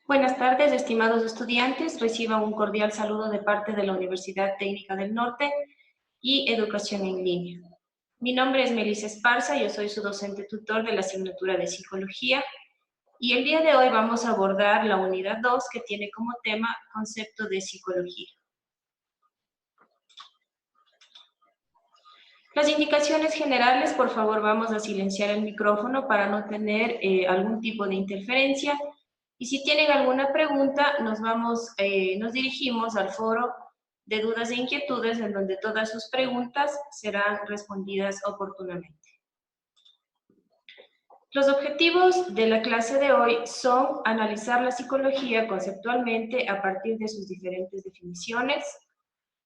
Buenas tardes, estimados estudiantes. Reciban un cordial saludo de parte de la Universidad Técnica del Norte y Educación en Línea. Mi nombre es Melissa Esparza, yo soy su docente tutor de la asignatura de Psicología y el día de hoy vamos a abordar la unidad 2 que tiene como tema concepto de psicología. Las indicaciones generales, por favor, vamos a silenciar el micrófono para no tener algún tipo de interferencia. Y si tienen alguna pregunta, nos dirigimos al foro de dudas e inquietudes, en donde todas sus preguntas serán respondidas oportunamente. Los objetivos de la clase de hoy son analizar la psicología conceptualmente a partir de sus diferentes definiciones,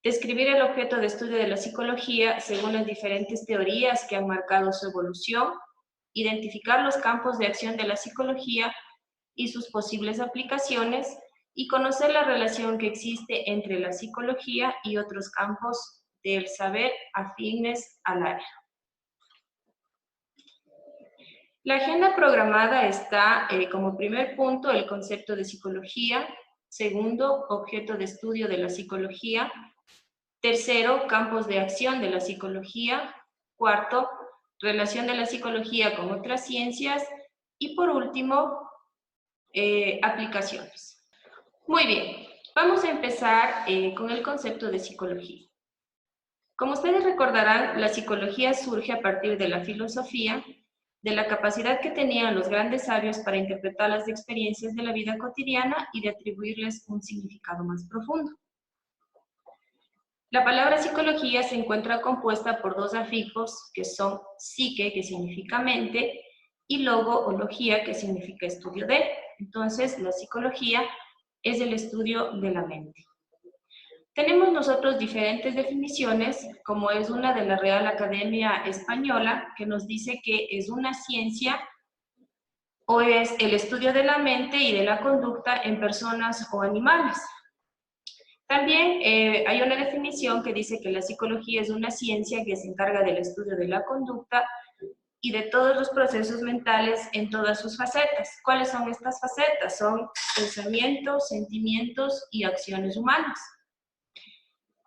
describir el objeto de estudio de la psicología según las diferentes teorías que han marcado su evolución, identificar los campos de acción de la psicología y sus posibles aplicaciones, y conocer la relación que existe entre la psicología y otros campos del saber afines al área. La agenda programada está como primer punto el concepto de psicología, segundo, objeto de estudio de la psicología, tercero, campos de acción de la psicología, cuarto, relación de la psicología con otras ciencias, y por último, aplicaciones. Muy bien, vamos a empezar con el concepto de psicología. Como ustedes recordarán, la psicología surge a partir de la filosofía, de la capacidad que tenían los grandes sabios para interpretar las experiencias de la vida cotidiana y de atribuirles un significado más profundo. La palabra psicología se encuentra compuesta por dos afijos que son psique, que significa mente, y logo o logía, que significa estudio de. Entonces, la psicología es el estudio de la mente. Tenemos nosotros diferentes definiciones, como es una de la Real Academia Española, que nos dice que es una ciencia o es el estudio de la mente y de la conducta en personas o animales. También hay una definición que dice que la psicología es una ciencia que se encarga del estudio de la conducta y de todos los procesos mentales en todas sus facetas. ¿Cuáles son estas facetas? Son pensamientos, sentimientos y acciones humanas.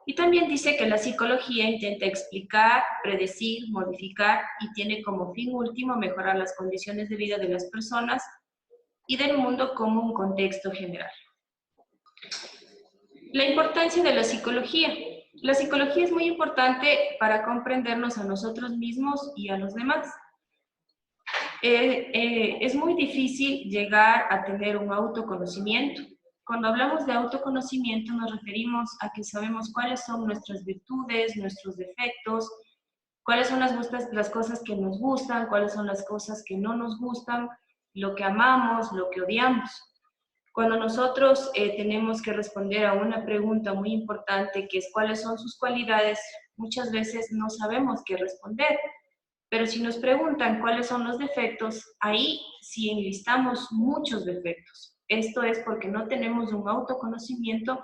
Y también dice que la psicología intenta explicar, predecir, modificar y tiene como fin último mejorar las condiciones de vida de las personas y del mundo como un contexto general. La importancia de la psicología. La psicología es muy importante para comprendernos a nosotros mismos y a los demás. Es muy difícil llegar a tener un autoconocimiento. Cuando hablamos de autoconocimiento nos referimos a que sabemos cuáles son nuestras virtudes, nuestros defectos, cuáles son las cosas que nos gustan, cuáles son las cosas que no nos gustan, lo que amamos, lo que odiamos. Cuando nosotros tenemos que responder a una pregunta muy importante, que es cuáles son sus cualidades, muchas veces no sabemos qué responder. Pero si nos preguntan cuáles son los defectos, ahí sí enlistamos muchos defectos. Esto es porque no tenemos un autoconocimiento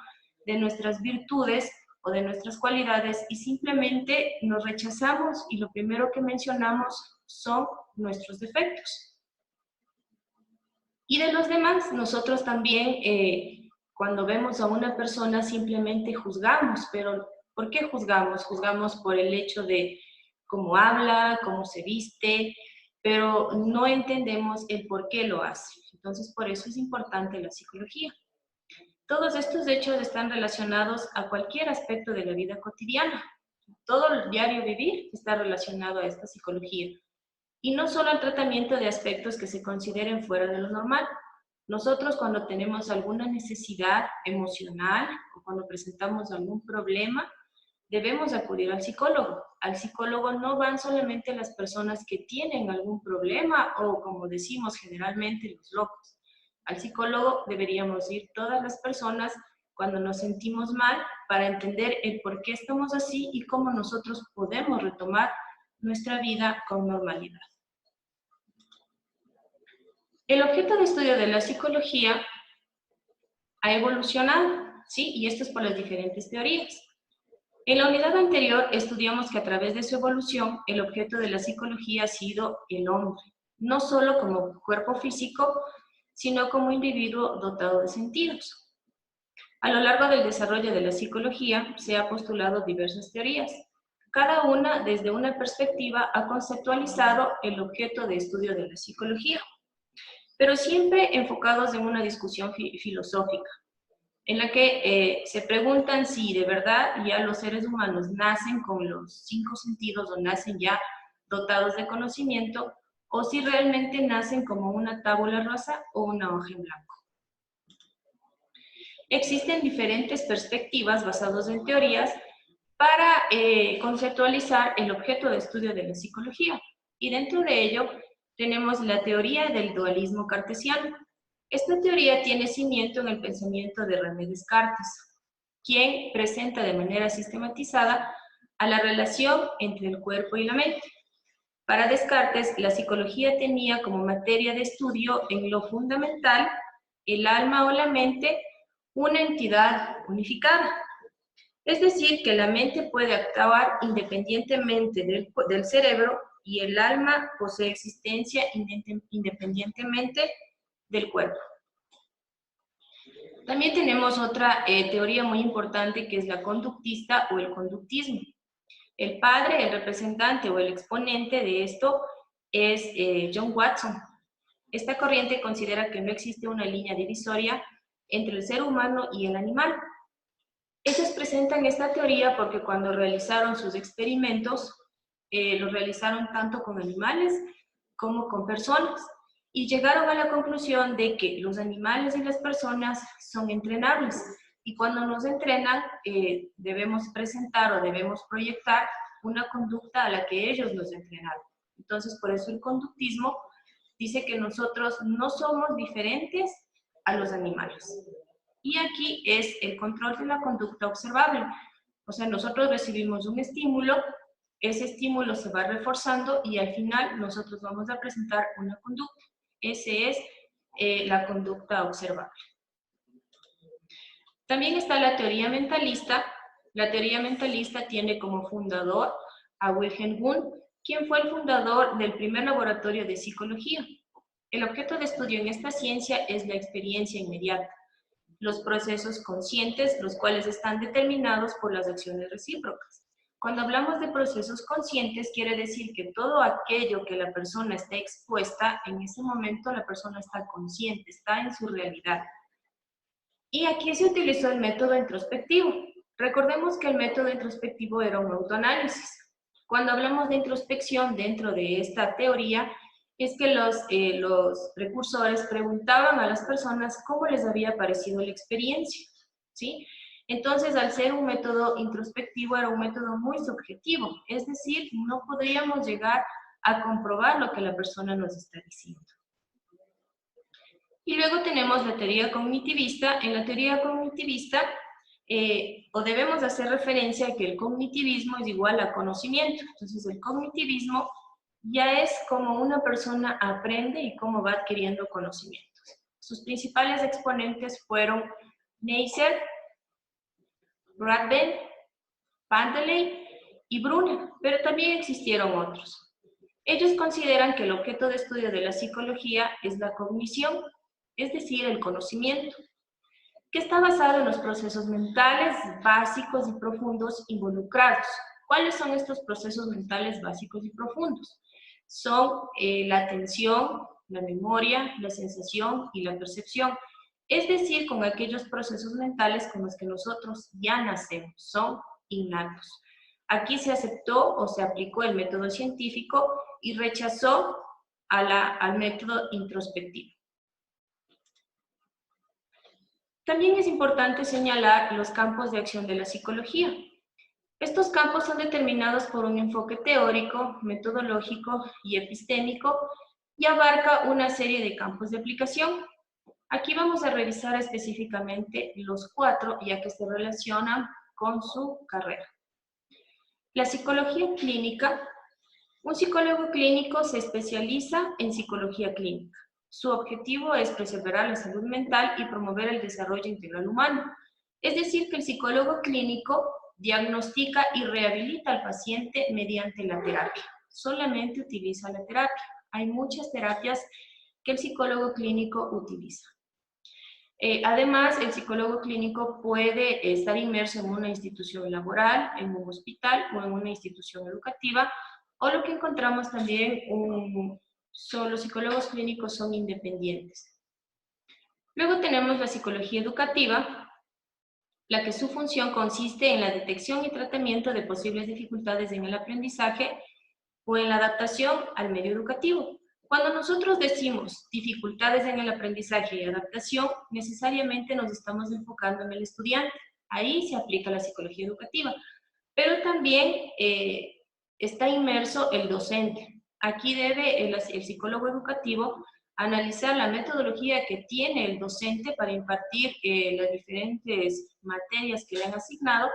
de nuestras virtudes o de nuestras cualidades y simplemente nos rechazamos y lo primero que mencionamos son nuestros defectos. Y de los demás, nosotros también cuando vemos a una persona simplemente juzgamos, pero ¿por qué juzgamos? Juzgamos por el hecho de cómo habla, cómo se viste, pero no entendemos el por qué lo hace. Entonces, por eso es importante la psicología. Todos estos hechos están relacionados a cualquier aspecto de la vida cotidiana. Todo el diario vivir está relacionado a esta psicología. Y no solo al tratamiento de aspectos que se consideren fuera de lo normal. Nosotros cuando tenemos alguna necesidad emocional o cuando presentamos algún problema, debemos acudir al psicólogo. Al psicólogo no van solamente las personas que tienen algún problema o, como decimos generalmente, los locos. Al psicólogo deberíamos ir todas las personas cuando nos sentimos mal para entender el por qué estamos así y cómo nosotros podemos retomar nuestra vida con normalidad. El objeto de estudio de la psicología ha evolucionado, ¿sí? Y esto es por las diferentes teorías. En la unidad anterior estudiamos que a través de su evolución el objeto de la psicología ha sido el hombre, no solo como cuerpo físico, sino como individuo dotado de sentidos. A lo largo del desarrollo de la psicología se ha postulado diversas teorías. Cada una, desde una perspectiva, ha conceptualizado el objeto de estudio de la psicología, pero siempre enfocados en una discusión filosófica, en la que se preguntan si de verdad ya los seres humanos nacen con los 5 sentidos o nacen ya dotados de conocimiento, o si realmente nacen como una tabula rasa o una hoja en blanco. Existen diferentes perspectivas basadas en teorías para conceptualizar el objeto de estudio de la psicología, y dentro de ello tenemos la teoría del dualismo cartesiano. Esta teoría tiene cimiento en el pensamiento de René Descartes, quien presenta de manera sistematizada a la relación entre el cuerpo y la mente. Para Descartes, la psicología tenía como materia de estudio en lo fundamental el alma o la mente, una entidad unificada. Es decir, que la mente puede actuar independientemente del cerebro y el alma posee existencia independientemente del cuerpo. También tenemos otra teoría muy importante que es la conductista o el conductismo. El padre, el representante o el exponente de esto es John Watson. Esta corriente considera que no existe una línea divisoria entre el ser humano y el animal. Ellos presentan esta teoría porque cuando realizaron sus experimentos, los realizaron tanto con animales como con personas, y llegaron a la conclusión de que los animales y las personas son entrenables, y cuando nos entrenan debemos presentar o debemos proyectar una conducta a la que ellos nos entrenaron. Entonces, por eso el conductismo dice que nosotros no somos diferentes a los animales. Y aquí es el control de la conducta observable. O sea, nosotros recibimos un estímulo, ese estímulo se va reforzando y al final nosotros vamos a presentar una conducta. Esa es la conducta observable. También está la teoría mentalista. La teoría mentalista tiene como fundador a Wilhelm Wundt, quien fue el fundador del primer laboratorio de psicología. El objeto de estudio en esta ciencia es la experiencia inmediata, los procesos conscientes, los cuales están determinados por las acciones recíprocas. Cuando hablamos de procesos conscientes, quiere decir que todo aquello que la persona está expuesta, en ese momento la persona está consciente, está en su realidad. Y aquí se utilizó el método introspectivo. Recordemos que el método introspectivo era un autoanálisis. Cuando hablamos de introspección dentro de esta teoría, es que los precursores preguntaban a las personas cómo les había parecido la experiencia, ¿sí? Entonces, al ser un método introspectivo, era un método muy subjetivo, es decir, no podríamos llegar a comprobar lo que la persona nos está diciendo. Y luego tenemos la teoría cognitivista. En la teoría cognitivista, o debemos hacer referencia a que el cognitivismo es igual a conocimiento. Entonces, el cognitivismo ya es como una persona aprende y cómo va adquiriendo conocimientos. Sus principales exponentes fueron Neisser, Bradben, Panteley y Brunner, pero también existieron otros. Ellos consideran que el objeto de estudio de la psicología es la cognición, es decir, el conocimiento, que está basado en los procesos mentales básicos y profundos involucrados. ¿Cuáles son estos procesos mentales básicos y profundos? Son la atención, la memoria, la sensación y la percepción. Es decir, con aquellos procesos mentales con los que nosotros ya nacemos, son innatos. Aquí se aceptó o se aplicó el método científico y rechazó al método introspectivo. También es importante señalar los campos de acción de la psicología. Estos campos son determinados por un enfoque teórico, metodológico y epistémico y abarca una serie de campos de aplicación. Aquí vamos a revisar específicamente los 4, ya que se relacionan con su carrera. La psicología clínica. Un psicólogo clínico se especializa en psicología clínica. Su objetivo es preservar la salud mental y promover el desarrollo integral humano. Es decir, que el psicólogo clínico diagnostica y rehabilita al paciente mediante la terapia. Solamente utiliza la terapia. Hay muchas terapias que el psicólogo clínico utiliza. Además, el psicólogo clínico puede estar inmerso en una institución laboral, en un hospital o en una institución educativa, o lo que encontramos también, los psicólogos clínicos son independientes. Luego tenemos la psicología educativa, la que su función consiste en la detección y tratamiento de posibles dificultades en el aprendizaje o en la adaptación al medio educativo. Cuando nosotros decimos dificultades en el aprendizaje y adaptación, necesariamente nos estamos enfocando en el estudiante. Ahí se aplica la psicología educativa. Pero también está inmerso el docente. Aquí debe el psicólogo educativo analizar la metodología que tiene el docente para impartir las diferentes materias que le han asignado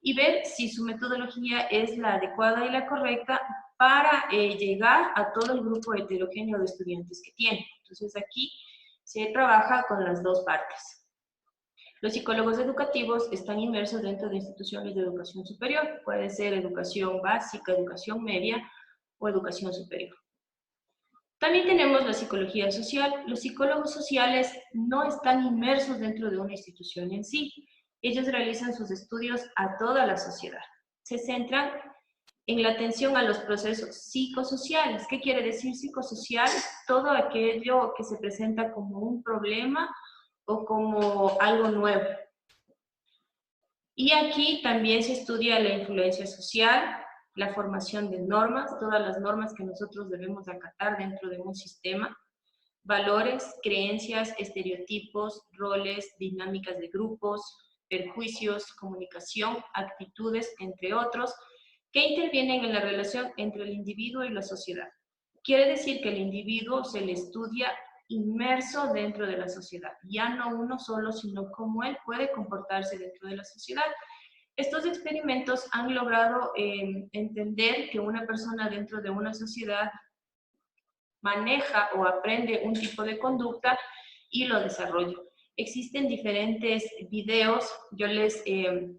y ver si su metodología es la adecuada y la correcta para llegar a todo el grupo heterogéneo de estudiantes que tiene. Entonces aquí se trabaja con las dos partes. Los psicólogos educativos están inmersos dentro de instituciones de educación superior. Puede ser educación básica, educación media o educación superior. También tenemos la psicología social. Los psicólogos sociales no están inmersos dentro de una institución en sí. Ellos realizan sus estudios a toda la sociedad. Se centran en la atención a los procesos psicosociales. ¿Qué quiere decir psicosocial? Todo aquello que se presenta como un problema o como algo nuevo. Y aquí también se estudia la influencia social, la formación de normas, todas las normas que nosotros debemos acatar dentro de un sistema, valores, creencias, estereotipos, roles, dinámicas de grupos, perjuicios, comunicación, actitudes, entre otros, que intervienen en la relación entre el individuo y la sociedad. Quiere decir que el individuo se le estudia inmerso dentro de la sociedad, ya no uno solo, sino cómo él puede comportarse dentro de la sociedad. Estos experimentos han logrado entender que una persona dentro de una sociedad maneja o aprende un tipo de conducta y lo desarrolla. Existen diferentes videos, yo les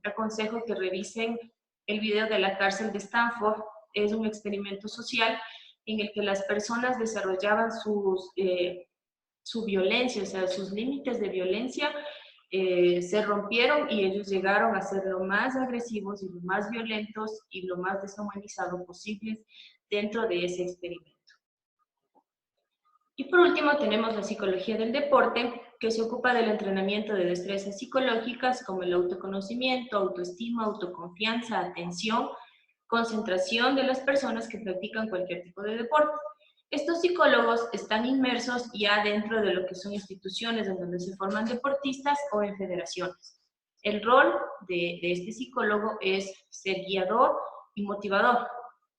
aconsejo que revisen el video de la cárcel de Stanford. Es un experimento social en el que las personas desarrollaban su violencia, o sea, sus límites de violencia se rompieron y ellos llegaron a ser lo más agresivos y lo más violentos y lo más deshumanizados posibles dentro de ese experimento. Y por último tenemos la psicología del deporte, que se ocupa del entrenamiento de destrezas psicológicas como el autoconocimiento, autoestima, autoconfianza, atención, concentración de las personas que practican cualquier tipo de deporte. Estos psicólogos están inmersos ya dentro de lo que son instituciones en donde se forman deportistas o en federaciones. El rol de este psicólogo es ser guiador y motivador.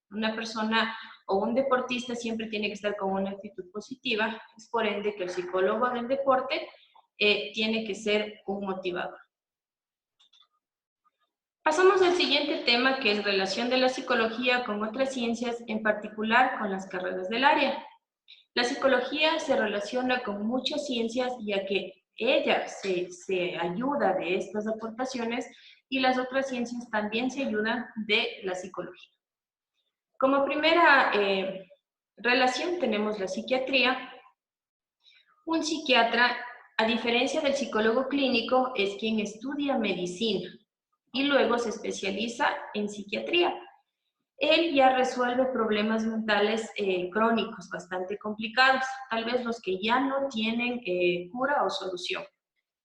Una persona o un deportista siempre tiene que estar con una actitud positiva, es por ende que el psicólogo del deporte tiene que ser un motivador. Pasamos al siguiente tema, que es relación de la psicología con otras ciencias, en particular con las carreras del área. La psicología se relaciona con muchas ciencias, ya que ella se ayuda de estas aportaciones y las otras ciencias también se ayudan de la psicología. Como primera relación tenemos la psiquiatría. Un psiquiatra, a diferencia del psicólogo clínico, es quien estudia medicina y luego se especializa en psiquiatría. Él ya resuelve problemas mentales crónicos bastante complicados, tal vez los que ya no tienen cura o solución.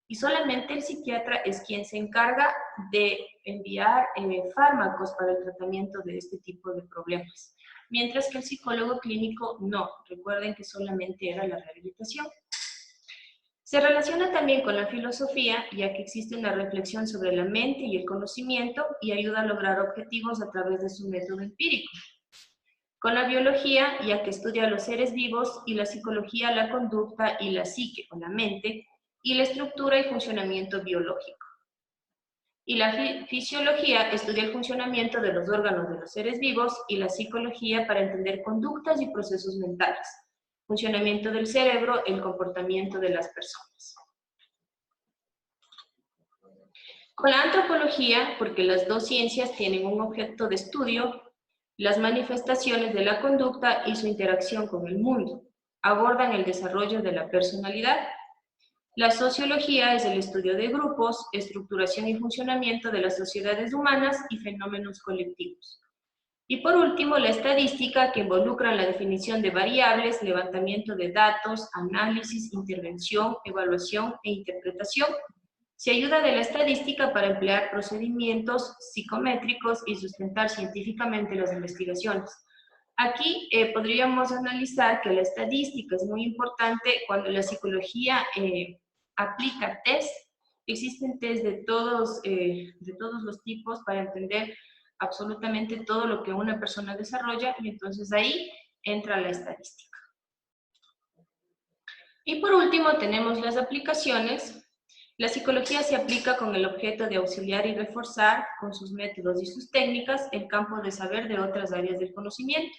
Y solamente el psiquiatra es quien se encarga de enviar fármacos para el tratamiento de este tipo de problemas. Mientras que el psicólogo clínico no, recuerden que solamente era la rehabilitación. Se relaciona también con la filosofía, ya que existe una reflexión sobre la mente y el conocimiento y ayuda a lograr objetivos a través de su método empírico. Con la biología, ya que estudia a los seres vivos, y la psicología, la conducta y la psique o la mente, y la estructura y funcionamiento biológico. Y la fisiología estudia el funcionamiento de los órganos de los seres vivos y la psicología para entender conductas y procesos mentales, funcionamiento del cerebro, el comportamiento de las personas. Con la antropología, porque las dos ciencias tienen un objeto de estudio, las manifestaciones de la conducta y su interacción con el mundo. abordan el desarrollo de la personalidad. La sociología es el estudio de grupos, estructuración y funcionamiento de las sociedades humanas y fenómenos colectivos. Y por último, la estadística, que involucra la definición de variables, levantamiento de datos, análisis, intervención, evaluación e interpretación. Se ayuda de la estadística para emplear procedimientos psicométricos y sustentar científicamente las investigaciones. Aquí podríamos analizar que la estadística es muy importante cuando la psicología aplica test. Existen test de todos los tipos para entender absolutamente todo lo que una persona desarrolla, y entonces ahí entra la estadística. Y por último tenemos las aplicaciones. La psicología se aplica con el objeto de auxiliar y reforzar, con sus métodos y sus técnicas, el campo de saber de otras áreas del conocimiento.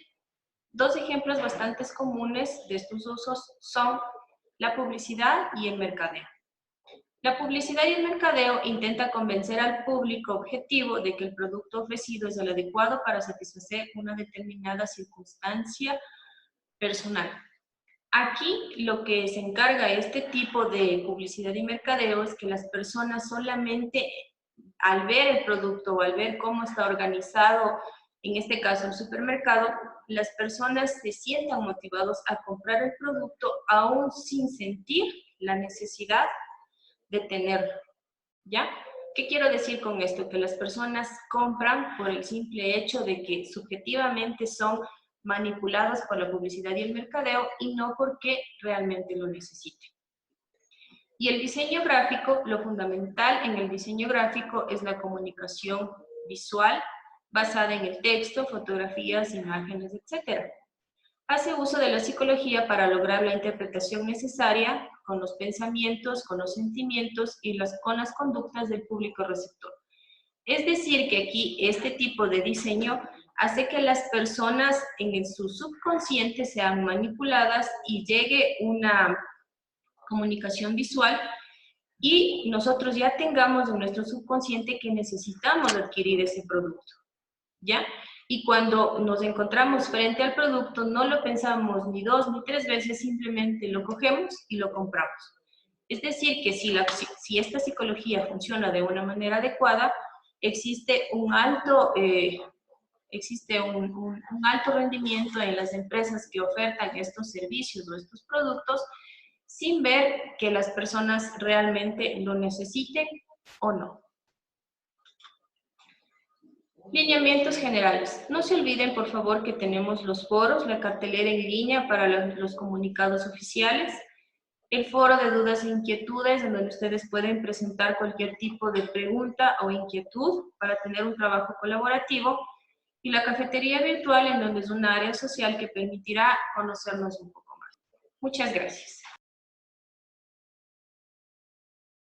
Dos ejemplos bastante comunes de estos usos son la publicidad y el mercadeo. La publicidad y el mercadeo intenta convencer al público objetivo de que el producto ofrecido es el adecuado para satisfacer una determinada circunstancia personal. Aquí lo que se encarga este tipo de publicidad y mercadeo es que las personas solamente al ver el producto o al ver cómo está organizado, en este caso el supermercado, las personas se sientan motivados a comprar el producto aún sin sentir la necesidad de tenerlo, ¿ya? ¿Qué quiero decir con esto? Que las personas compran por el simple hecho de que subjetivamente son manipulados por la publicidad y el mercadeo y no porque realmente lo necesiten. Y el diseño gráfico, lo fundamental en el diseño gráfico es la comunicación visual basada en el texto, fotografías, imágenes, etc. Hace uso de la psicología para lograr la interpretación necesaria con los pensamientos, con los sentimientos y con las conductas del público receptor. Es decir, que aquí este tipo de diseño hace que las personas en su subconsciente sean manipuladas y llegue una comunicación visual y nosotros ya tengamos en nuestro subconsciente que necesitamos adquirir ese producto, ¿ya? Y cuando nos encontramos frente al producto, no lo pensamos ni 2 ni 3 veces, simplemente lo cogemos y lo compramos. Es decir, que si esta psicología funciona de una manera adecuada, existe un alto rendimiento en las empresas que ofertan estos servicios o estos productos sin ver que las personas realmente lo necesiten o no. Lineamientos generales. No se olviden, por favor, que tenemos los foros, la cartelera en línea para los comunicados oficiales, el foro de dudas e inquietudes, en donde ustedes pueden presentar cualquier tipo de pregunta o inquietud para tener un trabajo colaborativo, y la cafetería virtual, en donde es un área social que permitirá conocernos un poco más. Muchas gracias.